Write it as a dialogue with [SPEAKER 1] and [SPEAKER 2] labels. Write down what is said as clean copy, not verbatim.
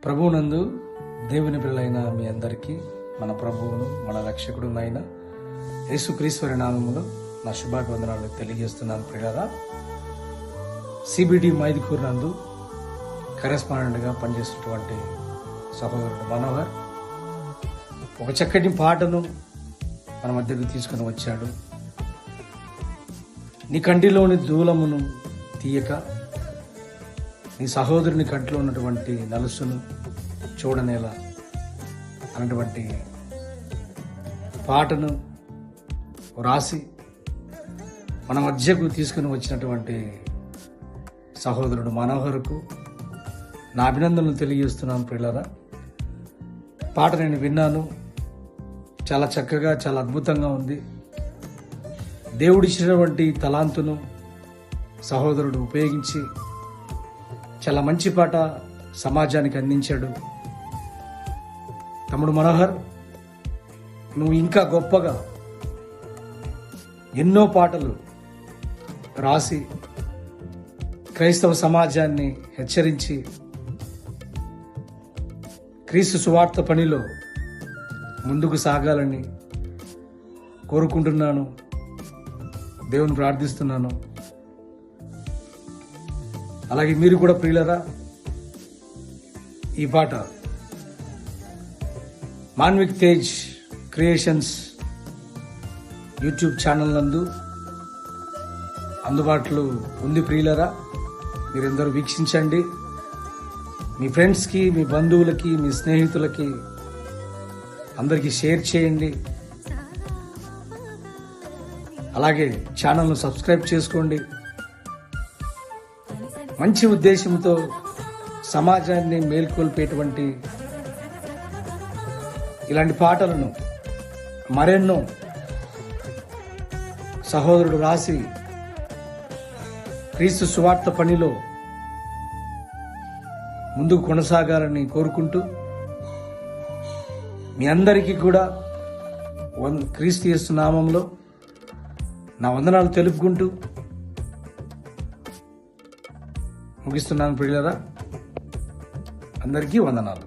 [SPEAKER 1] ప్రభువునందు దేవుని పిల్లలైన మీ అందరికీ మన ప్రభువును మన రక్షకుడు అయిన యేసుక్రీస్తు నామములో నా శుభాభివందనాలు తెలియజేస్తున్నాను. ప్రియులారా, సిబిడి మైదుకూరు నందు కరెస్పాండెంట్గా పనిచేస్తున్నటువంటి సహోదరుడు మనోహర్ ఒక చక్కటి పాటను మన మధ్యకు తీసుకుని వచ్చాడు. నీ కంటిలోని దూలమును తీయక నీ సహోదరుని కంటిలో ఉన్నటువంటి నలుసును చూడనేలా అన్నటువంటి పాటను రాసి మన మధ్యకు తీసుకుని వచ్చినటువంటి సహోదరుడు మనోహర్కు నా అభినందనలు తెలియజేస్తున్నాను. ప్రియులారా, పాట నేను విన్నాను, చాలా చక్కగా చాలా అద్భుతంగా ఉంది. దేవుడిచ్చినటువంటి తలాంతును సహోదరుడు ఉపయోగించి చాలా మంచి పాట సమాజానికి అందించాడు. తమ్ముడు మనోహర్, నువ్వు ఇంకా గొప్పగా ఎన్నో పాటలు రాసి క్రైస్తవ సమాజాన్ని హెచ్చరించి క్రీస్తు సువార్త పనిలో ముందుకు సాగాలని కోరుకుంటున్నాను. దేవుని ప్రార్థిస్తున్నాను. అలాగే మీరు కూడా ప్రియులరా, ఈ పాట Manvik Tej creations YouTube channel నందు అందుబాటులో ఉంది. ప్రియులరా, మీరందరూ వీక్షించండి. మీ ఫ్రెండ్స్కి, మీ బంధువులకి, మీ స్నేహితులకి అందరికీ షేర్ చేయండి. అలాగే ఛానల్ను సబ్స్క్రైబ్ చేసుకోండి. మంచి ఉద్దేశంతో సమాజాన్ని మేల్కొల్పేటువంటి ఇలాంటి పాటలను మరెన్నో సహోదరుడు రాసి క్రీస్తు సువార్త పనిలో ముందుకు కొనసాగాలని కోరుకుంటూ మీ అందరికీ కూడా క్రీస్తు యేసు నామంలో నా వందనాలు తెలుపుకుంటూ ముగిస్తున్నాను. ప్రియులారా, అందరికీ వందనాలు.